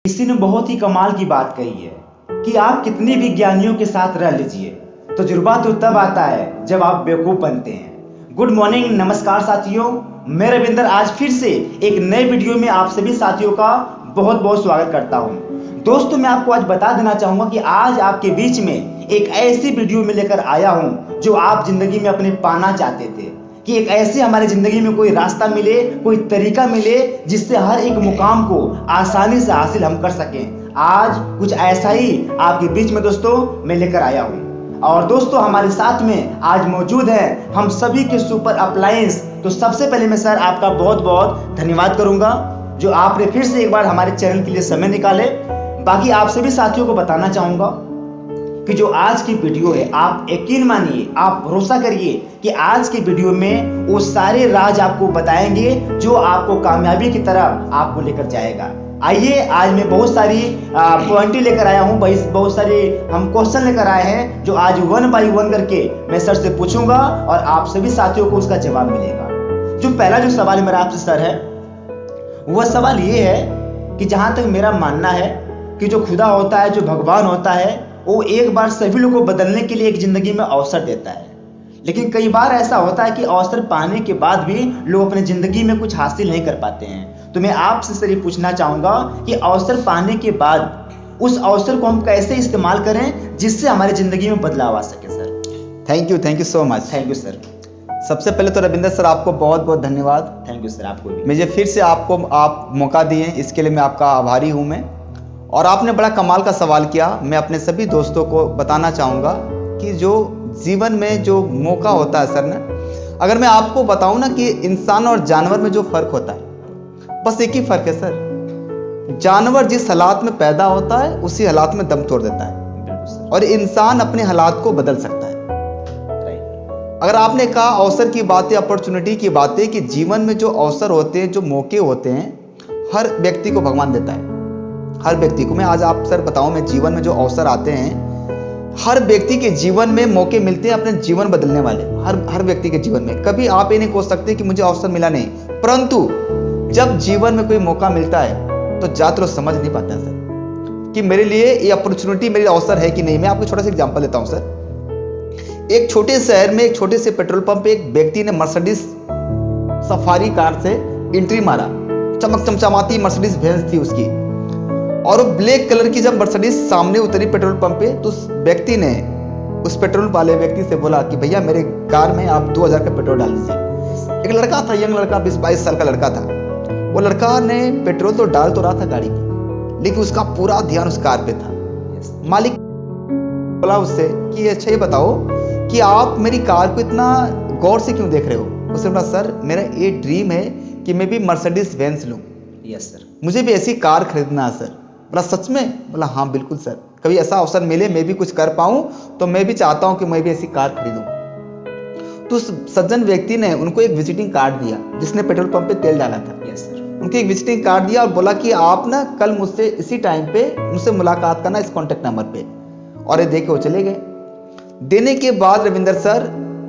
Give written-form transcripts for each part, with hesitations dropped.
किसी ने बहुत ही कमाल की बात कही है कि आप कितने भी ज्ञानियों के साथ रह लीजिए, तजुर्बा तो तब आता है जब आप बेवकूफ बनते हैं। गुड मॉर्निंग, नमस्कार साथियों, मैं रविंदर आज फिर से एक नए वीडियो में आप सभी साथियों का बहुत बहुत स्वागत करता हूं। दोस्तों, मैं आपको आज बता देना चाहूंगा कि आज आपके बीच में एक ऐसी वीडियो में लेकर आया हूं जो आप जिंदगी में अपने पाना चाहते थे, कि एक ऐसे हमारे जिंदगी में कोई रास्ता मिले, कोई तरीका मिले जिससे हर एक मुकाम को आसानी से हासिल हम कर सकें। आज कुछ ऐसा ही आपके बीच में दोस्तों मैं लेकर आया हूं। और दोस्तों, हमारे साथ में आज मौजूद है हम सभी के सुपर अप्लायंस। तो सबसे पहले मैं सर आपका बहुत बहुत धन्यवाद करूंगा जो आपने फिर से एक बार हमारे चैनल के लिए समय निकाले। बाकी आप सभी साथियों को बताना चाहूंगा कि जो आज की वीडियो है, आप यकीन मानिए, आप भरोसा करिए कि आज की वीडियो में वो सारे राज आपको बताएंगे जो आपको कामयाबी की तरफ आपको लेकर जाएगा। आइए, आज मैं बहुत सारी पॉइंटें लेकर आया हूँ, बहुत सारे हम क्वेश्चन लेकर आए हैं जो आज 1 बाय 1 करके मैं सर से पूछूंगा और आप सभी साथियों को उसका जवाब मिलेगा। जो पहला जो सवाल मेरा आपसे सर है, वह सवाल ये है कि जहां तक मेरा मानना है कि जो खुदा होता है, जो भगवान होता है, वो एक बार सभी लोगों को बदलने के लिए एक जिंदगी में अवसर देता है। लेकिन कई बार ऐसा होता है कि अवसर पाने के बाद भी लोग अपनी जिंदगी में कुछ हासिल नहीं कर पाते हैं। तो मैं आपसे सर ये पूछना चाहूंगा कि अवसर पाने के बाद उस अवसर को हम कैसे इस्तेमाल करें जिससे हमारी जिंदगी में बदलाव आ सके। Sir thank you so much. Thank you sir. सबसे पहले तो रविंदर सर आपको बहुत बहुत धन्यवाद। थैंक यू सर, आपको भी। मुझे फिर से आपको आप मौका दिए, इसके लिए मैं आपका आभारी हूँ मैं। और आपने बड़ा कमाल का सवाल किया। मैं अपने सभी दोस्तों को बताना चाहूँगा कि जो जीवन में जो मौका होता है सर ना, अगर मैं आपको बताऊँ ना कि इंसान और जानवर में जो फ़र्क होता है, बस एक ही फ़र्क है सर। जानवर जिस हालात में पैदा होता है उसी हालात में दम तोड़ देता है और इंसान अपने हालात को बदल सकता है। अगर आपने कहा अवसर की बातें, अपॉर्चुनिटी की बातें, कि जीवन में जो अवसर होते हैं, जो मौके होते हैं, हर व्यक्ति को भगवान देता है। हर व्यक्ति को मैं आज आप सर बताऊं, मैं जीवन में जो अवसर आते हैं, हर व्यक्ति के जीवन में मौके मिलते हैं अपने जीवन बदलने वाले। हर व्यक्ति के जीवन में कभी आप ये नहीं सोच सकते कि मुझे अवसर मिला नहीं, परंतु जब जीवन में कोई मौका मिलता है तो ज्यादा लोग समझ नहीं पाता सर कि मेरे लिए ये अपॉर्चुनिटी, मेरे अवसर है कि नहीं। मैं आपको छोटा सा एग्जांपल देता हूं सर। एक छोटे शहर में एक छोटे से पेट्रोल पंप पे एक व्यक्ति ने मर्सिडीज सफारी कार से एंट्री मारा। चमक चमचमाती मर्सिडीज बेंज थी उसकी, और वो ब्लैक कलर की जब मर्सिडीज सामने उतरी पेट्रोल पंप पे, तो उस व्यक्ति ने उस पेट्रोल वाले व्यक्ति से बोला कि भैया मेरे कार में आप 2000 का पेट्रोल डाल दीजिए। एक लड़का था, यंग लड़का, 20-22 साल का लड़का था। वो लड़का ने पेट्रोल तो डाल तो रहा था गाड़ी में, लेकिन उसका पूरा ध्यान उस कार पे था। मालिक बोला उससे कि अच्छा ये बताओ कि आप मेरी कार को इतना गौर से क्यों देख रहे हो। उसने बोला सर मेरा ये ड्रीम है कि मैं भी मर्सिडीज बेंज लूं। यस सर, मुझे मुझे भी ऐसी कार खरीदना है सर। बोला सच में? बोला हाँ बिल्कुल सर, कभी ऐसा अवसर मिले, मैं भी कुछ कर पाऊं तो मैं भी चाहता हूं कि मैं भी ऐसी कार खरीदूं। तो उस सज्जन व्यक्ति ने उनको एक विजिटिंग कार्ड दिया जिसने पेट्रोल पंप पे तेल डाला था। Yes sir. उनको एक विजिटिंग कार्ड दिया और बोला कि आप ना कल मुझसे इसी टाइम पे मुझसे मुलाकात करना इस कॉन्टेक्ट नंबर पे। और ये दे के वो चले गए। देने के बाद रविंदर सर,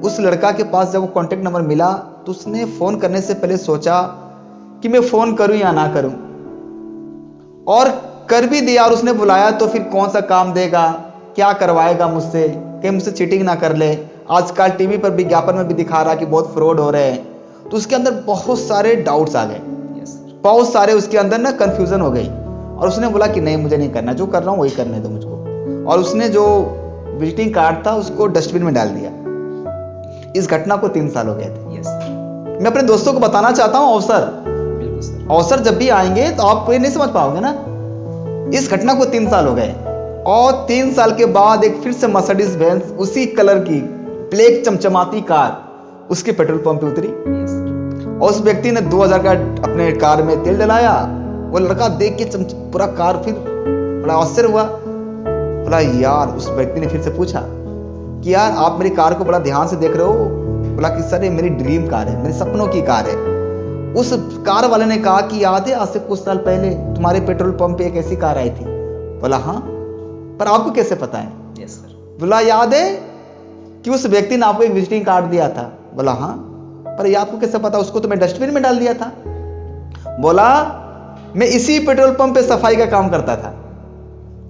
उस लड़का के पास जब वो कॉन्टेक्ट नंबर मिला तो उसने फोन करने से पहले सोचा कि मैं फोन करूं या ना करूं, और कर भी दिया। और उसने बुलाया तो फिर कौन सा काम देगा, क्या करवाएगा मुझसे, कहीं मुझसे चीटिंग ना कर ले। आजकल टीवी पर विज्ञापन में भी दिखा रहा कि बहुत फ्रॉड हो रहे हैं। तो उसके अंदर बहुत सारे डाउट्स आ गए, बहुत सारे उसके अंदर ना कंफ्यूजन हो गई। और उसने बोला कि नहीं मुझे नहीं करना, जो कर रहा हूं वही करने दो मुझको। और उसने जो विजिटिंग कार्ड था उसको डस्टबिन में डाल दिया। इस घटना को 3 साल हो गए थे। मैं अपने दोस्तों को बताना चाहता हूं, अवसर जब भी आएंगे तो आप कोई नहीं समझ पाओगे ना। इस घटना को 3 साल हो गए और 3 साल के बाद एक फिर से मर्सिडीज बेंज उसी कलर की ब्लैक चमचमाती कार उसके पेट्रोल पंप पे उतरी। और उस व्यक्ति ने 2000 का अपने कार में तेल डलाया। वो लड़का देख के पूरा कार, फिर बड़ा आश्चर्य हुआ। बोला यार, उस व्यक्ति ने फिर से पूछा कि यार आप मेरी कार को बड़ा ध्यान से देख रहे हो। बोला कि सर ये मेरी ड्रीम कार है, मेरे सपनों की कार है। उस कार वाले ने कहा कि याद है आज से कुछ साल पहले तुम्हारे पेट्रोल पंप पे एक ऐसी कार आई थी। बोला हाँ, पर आपको कैसे पता है? Yes sir. बोला याद है कि उस व्यक्ति ने आपको एक विजिटिंग कार्ड दिया था। बोला हाँ, पर ये आपको कैसे पता? उसको तो मैं डस्टबिन में डाल दिया था। बोला मैं इसी पेट्रोल पंप पे सफाई का काम करता था।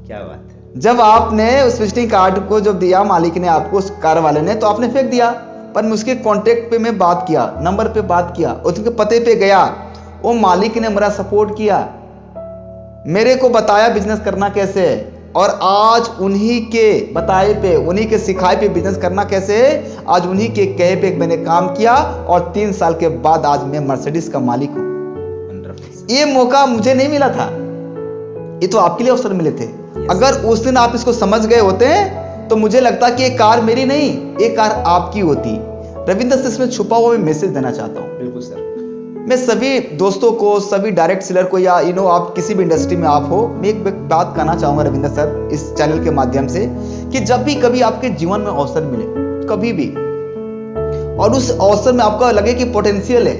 क्या बात है। जब आपने उस विजिटिंग कार्ड को जब दिया मालिक ने आपको, उस कार वाले ने, तो आपने फेंक दिया, पर मैं उसके कांटेक्ट पे मैं बात किया, नंबर पे बात किया, उसके पते पे गया, वो मालिक ने मेरा सपोर्ट किया, मेरे को बताया बिजनेस करना कैसे है, और आज उन्हीं के बताए पे, उन्हीं के सिखाए पे बिजनेस करना कैसे है, आज उन्हीं के कहे पे मैंने काम किया, और 3 साल के बाद आज मैं मर्सिडीज का मालिक हूं। ये मौका मुझे नहीं मिला था, ये तो आपके लिए अवसर मिले थे। अगर उस दिन आप इसको समझ गए होते तो मुझे लगता कि ये कार मेरी नहीं, ये कार आपकी होती। रविंद्र सर, इसमें छुपा हुआ मैं मैसेज देना चाहता हूँ। बिल्कुल सर। मैं सभी दोस्तों को, सभी डायरेक्ट सेलर को, या आप किसी भी इंडस्ट्री में आप हो, मैं एक बात कहना चाहूंगा रविंद्र सर इस चैनल के माध्यम से, कि जब भी कभी आपके जीवन में अवसर मिले, कभी भी, और उस अवसर में आपको लगे कि पोटेंशियल है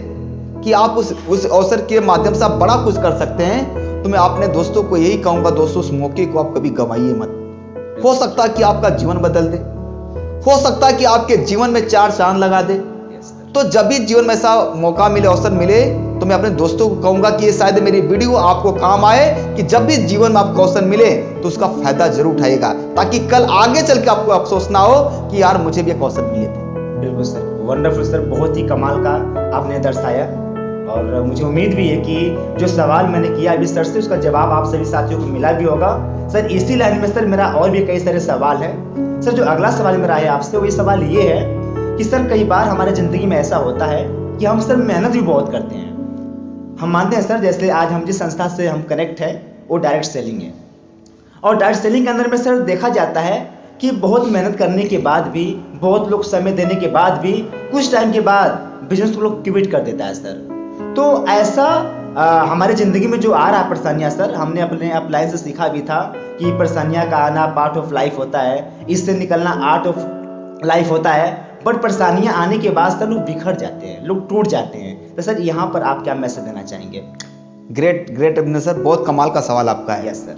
कि आप उस अवसर के माध्यम से आप बड़ा कुछ कर सकते हैं, तो मैं अपने दोस्तों को यही कहूंगा, दोस्तों उस मौके को आप कभी गंवाइए मत। हो सकता है कि आपका जीवन बदल दे, हो सकता है कि आपके जीवन में 4 चांद लगा दे। तो जब भी जीवन में ऐसा मौका मिले, अवसर मिले, तो मैं अपने दोस्तों को कहूंगा कि ये शायद मेरी वीडियो आपको काम आए, कि जब भी जीवन में आपको अवसर मिले तो उसका फायदा जरूर उठाइएगा, ताकि कल आगे चल के आपको अफसोस ना हो कि यार मुझे भी एक अवसर मिले थे। बिल्कुल सर, वंडरफुल सर, बहुत ही कमाल का आपने दर्शाया, और मुझे उम्मीद भी है कि जो सवाल मैंने किया अभी सर से, उसका जवाब आप सभी साथियों को मिला भी होगा। सर इसी लाइन में सर मेरा और भी कई सारे सवाल हैं। सर जो अगला सवाल मेरा है आपसे, वो ये सवाल ये है कि सर कई बार हमारे ज़िंदगी में ऐसा होता है कि हम सर मेहनत भी बहुत करते हैं। हम मानते हैं सर, जैसे आज हम जिस संस्था से हम कनेक्ट है वो डायरेक्ट सेलिंग है, और डायरेक्ट सेलिंग के अंदर में सर देखा जाता है कि बहुत मेहनत करने के बाद भी, बहुत लोग समय देने के बाद भी, कुछ टाइम के बाद बिजनेस को लोग क्विट कर देता है सर। तो ऐसा हमारे ज़िंदगी में जो आ रहा है परेशानियाँ सर, हमने अपने अपलाइन से सीखा भी था कि परेशानियाँ का आना पार्ट ऑफ लाइफ होता है, इससे निकलना आर्ट ऑफ लाइफ होता है। बट परेशानियाँ आने के बाद सर लोग बिखर जाते हैं, लोग टूट जाते हैं। तो सर यहाँ पर आप क्या मैसेज देना चाहेंगे? ग्रेट अभिनंदन सर, बहुत कमाल का सवाल आपका है। Yes sir.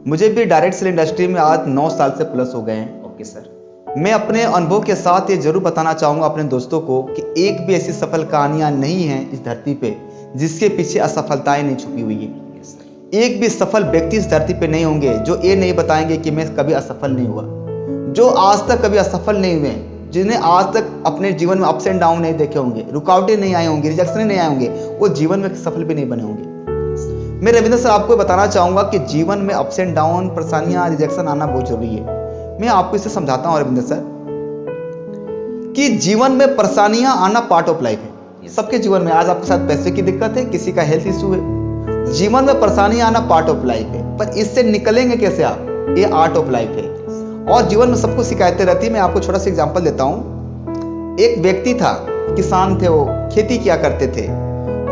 मुझे भी डायरेक्ट सेल इंडस्ट्री में आज 9 साल से प्लस हो गए हैं। Okay sir. मैं अपने अनुभव के साथ ये जरूर बताना चाहूँगा अपने दोस्तों को कि एक भी ऐसी सफल कहानियाँ नहीं हैं इस धरती पे जिसके पीछे असफलताएं नहीं छुपी हुई है। एक भी सफल व्यक्ति इस धरती पे नहीं होंगे जो ये नहीं बताएंगे कि मैं कभी असफल नहीं हुआ। जो आज तक कभी असफल नहीं हुए, जिन्हें आज तक अपने जीवन में अप्स एंड डाउन नहीं देखे होंगे, रुकावटें नहीं आई होंगी, रिजेक्शन नहीं आए होंगे, वो जीवन में सफल भी नहीं बने होंगे। मैं रविंद्र सर आपको बताना चाहूँगा कि जीवन में अप्स एंड डाउन, परेशानियाँ, रिजेक्शन आना बहुत जरूरी है। मैं आपको इसे समझाता हूँ रविंद्र सर कि जीवन में परेशानियां आना पार्ट ऑफ लाइफ है। सबके जीवन में, आज आपके साथ पैसे की दिक्कत है, किसी का हेल्थ इशू है, जीवन में परेशानियां आना पार्ट ऑफ लाइफ है। पर इससे निकलेंगे कैसे आप, ये आर्ट ऑफ लाइफ है। और जीवन में सबको शिकायतें रहती है। मैं आपको छोटा सा एग्जांपल देता हूँ। एक व्यक्ति था, किसान थे, वो खेती किया करते थे।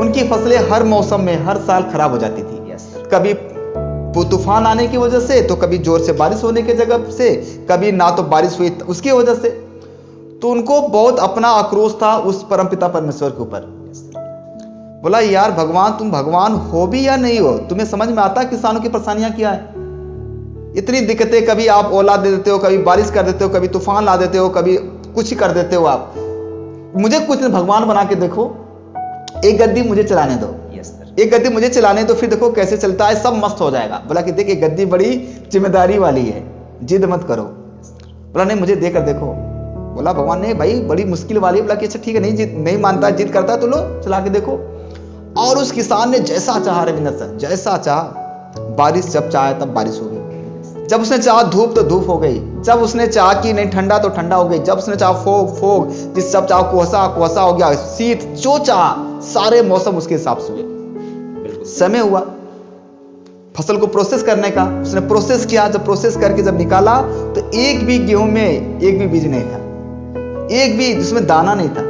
उनकी फसलें हर मौसम में हर साल खराब हो जाती थी। कभी तूफान आने की वजह से, तो कभी जोर से बारिश होने की जगह से, कभी ना तो बारिश हुई उसकी वजह से। तो उनको बहुत अपना आक्रोश था उस परमपिता परमेश्वर के ऊपर। बोला यार भगवान, तुम भगवान हो भी या नहीं हो, तुम्हें समझ में आता है किसानों की परेशानियां क्या है? इतनी दिक्कतें, कभी आप ओला दे देते हो, कभी बारिश कर देते हो, कभी तूफान ला देते हो, कभी कुछ कर देते हो आप। मुझे कुछ भगवान बना के देखो, एक गद्दी मुझे चलाने दो, एक गद्दी मुझे चलाने दो, फिर देखो कैसे चलता है, सब मस्त हो जाएगा। बोला कि देख, एक गद्दी बड़ी जिम्मेदारी वाली है, जिद मत करो। बोला नहीं, मुझे देकर देखो। बोला भगवान ने, भाई बड़ी मुश्किल वाली है। बोला कि अच्छा ठीक है, नहीं मानता, जिद करता है तो लो चला के देखो। और उस किसान ने जैसा चाहा रविंद्र सर, जैसा चाहा, बारिश जब चाहे तब बारिश हो गई, जब उसने चाहा धूप तो धूप हो गई, जब उसने चाहा कि नहीं ठंडा तो ठंडा हो गई, जब उसने चाहा फोग, जिस सब चाहा कुहसा हो गया, शीत, जो चाहा सारे मौसम उसके हिसाब से हुए। समय हुआ फसल को प्रोसेस करने का, उसने प्रोसेस किया। जब प्रोसेस करके जब निकाला तो एक भी गेहूं में एक भी बीज नहीं था, एक भी जिसमें दाना नहीं था।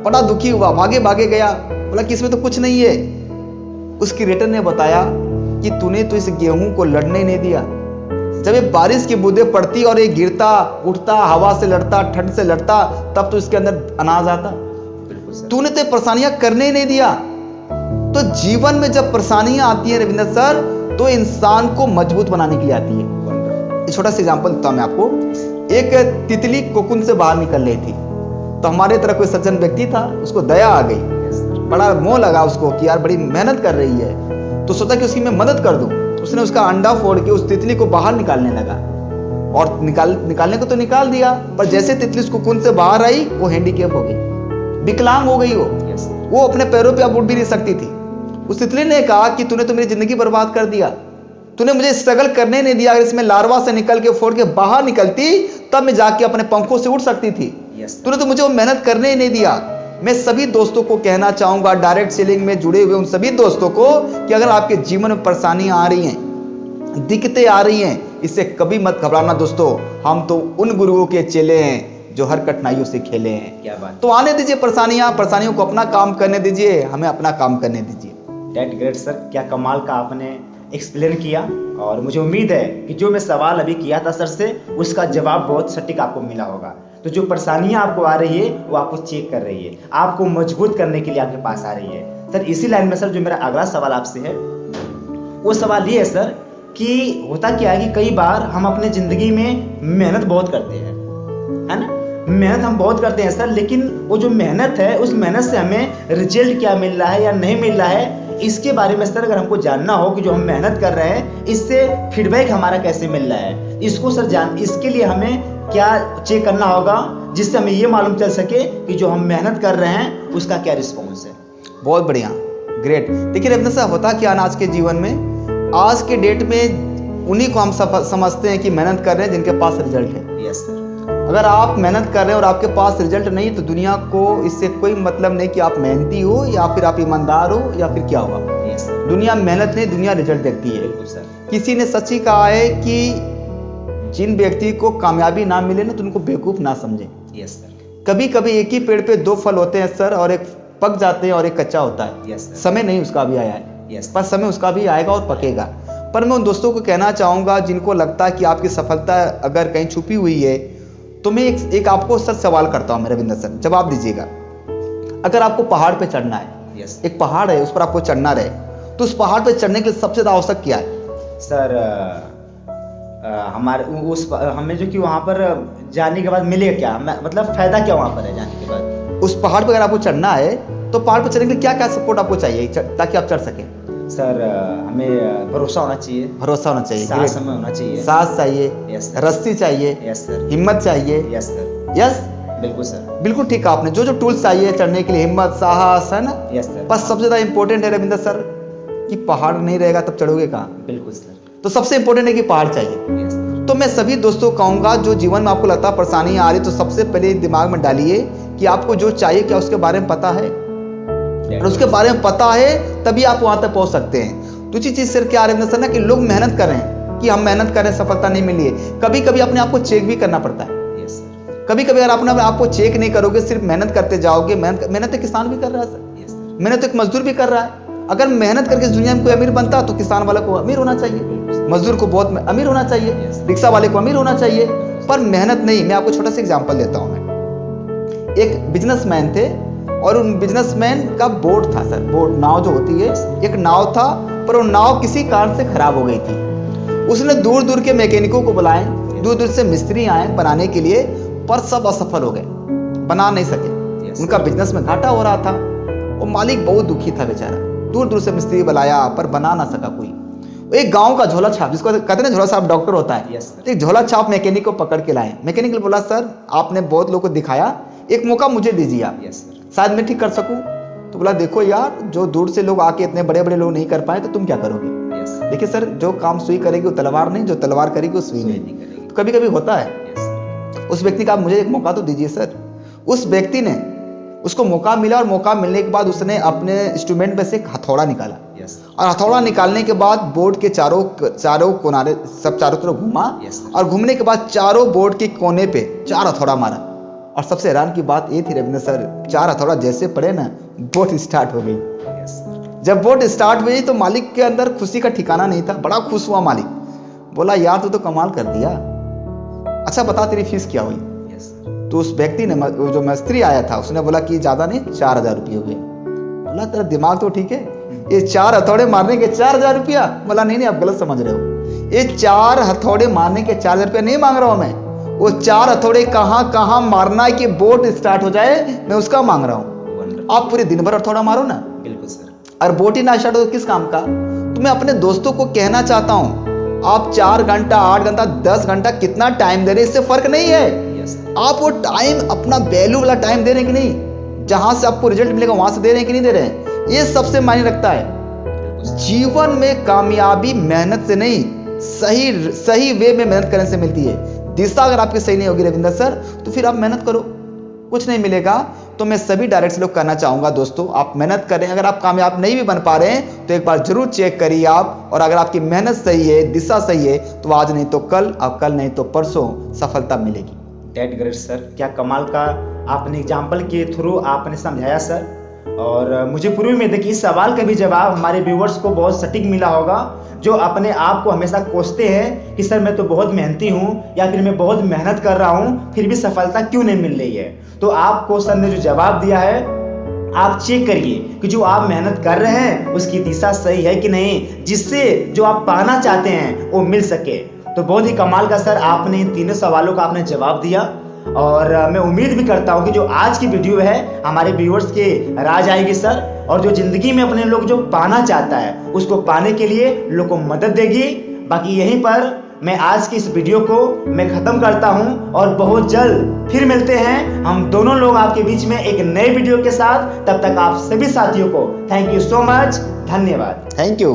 बड़ा दुखी हुआ, भागे गया। बोला कि इसमें तो कुछ नहीं है। उस क्रिएटर ने बताया कि तूने तो इस गेहूं को लड़ने नहीं दिया। जब ये बारिश की बूंदें पड़ती और ये गिरता उठता, हवा से लड़ता, ठंड से लड़ता, तब तो इसके अंदर अनाज आता। तूने तो परेशानियां करने ही नहीं दिया। तो जीवन में जब परेशानियां आती हैं रविंद्र सर, तो इंसान को मजबूत बनाने के लिए आती है। छोटा सा एग्जांपल देता हूं मैं आपको। एक तितली कोकुन से बाहर निकल रही थी, तो हमारे तरफ कोई सज्जन व्यक्ति था, उसको दया आ गई, बड़ा मोह लगा उसको कि यार बड़ी मेहनत कर रही है। तो सोचा कि उसकी मैं मदद कर दूं। उसने उसका अंडा फोड़ के उस तितली को बाहर निकालने लगा और निकालने को तो निकाल दिया, पर जैसे तितली उस कोकून से बाहर आई वो हैंडीकैप हो गई, विकलांग हो गई। वो अपने पैरों पे अब उठ भी नहीं सकती थी। उस तितली ने कहा कि तूने तो मेरी जिंदगी बर्बाद कर दिया, तूने मुझे स्ट्रगल करने नहीं दिया। अगर इसमें लार्वा से निकल के फोड़ के बाहर निकलती तब मैं जाके अपने पंखों से उड़ सकती थी। तूने तो मुझे वो मेहनत करने ही नहीं दिया। मैं सभी दोस्तों को कहना चाहूंगा, डायरेक्ट सेलिंग में जुड़े हुए उन सभी दोस्तों को, कि अगर आपके जीवन में परेशानियां आ रही हैं, दिक्कतें आ रही हैं, इससे कभी मत घबराना दोस्तों। हम तो उन गुरुओं के चेले हैं जो हर कठिनाइयों से खेले हैं। क्या बात। तो आने दीजिए परेशानियों को अपना काम करने दीजिए, हमें अपना काम करने दीजिए। दैट ग्रेट सर, क्या कमाल का आपने एक्सप्लेन किया। और मुझे उम्मीद है कि जो मैं सवाल अभी किया था सर से, उसका जवाब बहुत सटीक आपको मिला होगा। तो जो परेशानियां आपको आ रही है वो आपको चेक कर रही है, आपको मजबूत करने के लिए आपके पास आ रही है। सर इसी लाइन में सर जो मेरा अगला सवाल आपसे है वो सवाल ये है सर कि होता क्या है कि कई बार हम अपने जिंदगी में मेहनत बहुत करते हैं, है ना, मेहनत हम बहुत करते हैं सर, लेकिन वो जो मेहनत है उस मेहनत से हमें रिजल्ट क्या मिल रहा है या नहीं मिल रहा है, इसके बारे में सर अगर हमको जानना हो कि जो हम मेहनत कर रहे हैं इससे फीडबैक हमारा कैसे मिल रहा है, इसको सर इसके लिए हमें क्या चेक करना होगा जिससे हमें ये मालूम चल सके कि जो हम मेहनत कर रहे हैं उसका क्या रिस्पॉन्स है। बहुत बढ़िया, ग्रेट। देखिए रविंद्र साहब, होता क्या आज के जीवन में, आज के डेट में उन्हीं को हम समझते हैं कि मेहनत कर रहे हैं जिनके पास रिजल्ट है। Yes sir. अगर आप मेहनत कर रहे हैं और आपके पास रिजल्ट नहीं, तो दुनिया को इससे कोई मतलब नहीं कि आप मेहनती हो या फिर आप ईमानदार हो या फिर क्या होगा। Yes sir. दुनिया मेहनत नहीं, दुनिया रिजल्ट देखती है। बिल्कुल सर। किसी ने सच ही कहा है कि जिन व्यक्ति को कामयाबी ना मिले ना तो उनको बेवकूफ ना समझे। Yes sir. कभी कभी एक ही पेड़ पे दो फल होते हैं सर, और एक पक जाते हैं और एक कच्चा होता है। Yes sir. समय नहीं उसका भी आया है, यस पर समय उसका भी आएगा और पकेगा। पर मैं उन दोस्तों को कहना चाहूंगा जिनको लगता है कि आपकी सफलता अगर कहीं छुपी हुई है, तो मैं एक आपको सर सवाल करता हूं, रविंद्र सर जवाब दीजिएगा। अगर आपको पहाड़ पे चढ़ना है, यस एक पहाड़ है उस पर आपको चढ़ना रहे, तो उस पहाड़ पे चढ़ने के लिए सबसे ज्यादा आवश्यक क्या है? सर हमारे हमें जो कि वहाँ पर जाने के बाद मिलेगा क्या, मतलब फायदा क्या वहाँ पर है जाने के बाद? उस पहाड़ पर अगर आपको चढ़ना है तो पहाड़ पर चढ़ने के लिए क्या क्या सपोर्ट आपको चाहिए ताकि आप चढ़ सकें? सर हमें भरोसा होना चाहिए, भरोसा होना चाहिए, साहस हमें होना चाहिए, साहस चाहिए, यस रस्सी चाहिए, यस सर, हिम्मत चाहिए, यस सर, यस बिल्कुल सर, बिल्कुल ठीक है आपने। जो जो टूल्स चाहिए चढ़ने के लिए, हिम्मत, साहस, है ना। Yes sir. पर सबसे ज्यादा इंपॉर्टेंट है रविंद्र सर कि पहाड़ नहीं रहेगा तब चढ़ोगे कहाँ? बिल्कुल सर। तो सबसे इंपॉर्टेंट है कि पहाड़ चाहिए। Yes sir. तो मैं सभी दोस्तों को कहूंगा जो जीवन में आपको लगता है परेशानी आ रही, तो सबसे पहले दिमाग में डालिए कि आपको जो चाहिए क्या उसके बारे में पता है, और उसके बारे में पता है तभी आप वहां तक पहुंच सकते हैं। दूसरी चीज सर क्या रविंद्र सर ना कि लोग मेहनत कर रहे हैं कि हम मेहनत कर रहे हैं, सफलता नहीं मिली है। कभी कभी अपने आप को चेक भी करना पड़ता है। Yes sir. कभी कभी अगर अपने आप को चेक नहीं करोगे, सिर्फ मेहनत करते जाओगे, मेहनत एक किसान भी कर रहा है सर, यस सर। मेहनत एक मजदूर भी कर रहा है। अगर मेहनत करके इस दुनिया में कोई अमीर बनता तो किसान वाला को अमीर होना चाहिए, मजदूर को बहुत अमीर होना चाहिए, रिक्शा वाले को अमीर होना चाहिए, पर मेहनत नहीं। मैं आपको छोटा सा एग्जांपल देता हूं। मैं एक बिजनेसमैन थे और उन बिजनेसमैन का बोट था सर, बोट नाव जो होती है, एक नाव था, पर वो नाव किसी कारण से खराब हो गई थी। उसने दूर दूर के मैकेनिकों को बुलाए, दूर दूर से मिस्त्री आए बनाने के लिए, पर सब असफल हो गए, बना नहीं सके। उनका बिजनेस में घाटा हो रहा था। वो मालिक बहुत दुखी था बेचारा, दूर दूर से मिस्त्री बुलाया पर बना ना सका कोई। एक गांव का झोला छाप, जिसको कहते हैं झोला छाप डॉक्टर होता है, एक झोला छाप मैकेनिक को पकड़ के लाए। मैकेनिक ने बोला सर आपने बहुत लोगों को दिखाया, एक मौका मुझे दीजिए आप, शायद मैं ठीक कर सकूं। तो बोला देखो यार, जो दूर से लोग आके इतने बड़े बड़े लोग नहीं कर पाए तो तुम क्या करोगे? देखिए सर, जो काम सुई करेगी वो तलवार नहीं, जो तलवार करेगी वो सुई नहीं। तो कभी कभी होता है। उस व्यक्ति का मुझे एक मौका तो दीजिए सर। उस व्यक्ति ने, उसको मौका मिला और मौका मिलने के बाद उसने अपने इंस्ट्रूमेंट में से एक हथौड़ा निकाला, और हथौड़ा निकालने के बाद बोर्ड के चारों किनारे सब चारों तरफ घूमा, और घूमने के बाद चारों बोर्ड के कोने पे 4 हथौड़ा मारा। और सबसे हैरान की बात ये थी रविंद्र सर, 4 हथौड़ा जैसे पड़े ना, बोट स्टार्ट हो गई। जब बोट स्टार्ट हुई तो मालिक के अंदर खुशी का ठिकाना नहीं था, बड़ा खुश हुआ मालिक। बोला यार तू तो कमाल कर दिया, अच्छा बता तेरी फीस क्या हुई? तो उस व्यक्ति ने, जो मिस्त्री आया था, उसने बोला कि ज्यादा नहीं, 4000 रुपये हो गए। बोला तेरा दिमाग तो ठीक है, ये 4 हथौड़े मारने के 4000 रुपया? बोला नहीं आप गलत समझ रहे हो, ये 4 हथौड़े मारने के 4000 रुपया नहीं मांग रहा हूं मैं, वो 4 हथौड़े कहां कहां मारना है कि बोट स्टार्ट हो जाए, मैं उसका मांग रहा हूं। आप पूरे दिन भर हथौड़ा मारो ना, बिल्कुल सर, और बोट ही ना स्टार्ट हो किस काम का? तो मैं अपने दोस्तों को कहना चाहता हूं, आप 4 घंटा, 8 घंटा, 10 घंटा कितना टाइम दे रहे हैं, इससे फर्क नहीं है। आप वो टाइम, अपना वैल्यू वाला टाइम दे रहे हैं कि नहीं, जहां से आपको रिजल्ट मिलेगा वहां से दे रहे हैं कि नहीं दे रहे हैं, ये सबसे मायने रखता है। जीवन में कामयाबी मेहनत से नहीं, सही वे में मेहनत करने से मिलती है। दिशा अगर आपकी सही नहीं होगी रविंदर सर, तो फिर आप मेहनत करो, कुछ नहीं मिलेगा। तो मैं सभी डायरेक्ट लोग कहना चाहूंगा, दोस्तों आप मेहनत करें। अगर आप कामयाब नहीं भी बन पा रहे हैं तो एक बार जरूर चेक करिए आप, और अगर आपकी मेहनत सही है, दिशा सही है, तो आज नहीं तो कल, और कल नहीं तो परसों सफलता मिलेगी। डेट ग्रेट सर, क्या कमाल का आपने एग्जाम्पल के थ्रू आपने समझाया सर। और मुझे पूरी उम्मीद है कि इस सवाल का भी जवाब हमारे व्यूवर्स को बहुत सटीक मिला होगा, जो अपने आप को हमेशा कोसते हैं कि सर मैं तो बहुत मेहनती हूँ, या फिर मैं बहुत मेहनत कर रहा हूँ, फिर भी सफलता क्यों नहीं मिल रही है। तो आपको सर ने जो जवाब दिया है, आप चेक करिए कि जो आप मेहनत कर रहे हैं उसकी दिशा सही है कि नहीं, जिससे जो आप पाना चाहते हैं वो मिल सके। तो बहुत ही कमाल का सर आपने इन तीनों सवालों का आपने जवाब दिया, और मैं उम्मीद भी करता हूं कि जो आज की वीडियो है हमारे व्यूअर्स के राज आएगी सर, और जो जिंदगी में अपने लोग जो पाना चाहता है उसको पाने के लिए लोग को मदद देगी। बाकी यहीं पर मैं आज की इस वीडियो को मैं खत्म करता हूं, और बहुत जल्द फिर मिलते हैं हम दोनों लोग आपके बीच में एक नए वीडियो के साथ। तब तक आप सभी साथियों को थैंक यू सो मच, धन्यवाद। Thank you.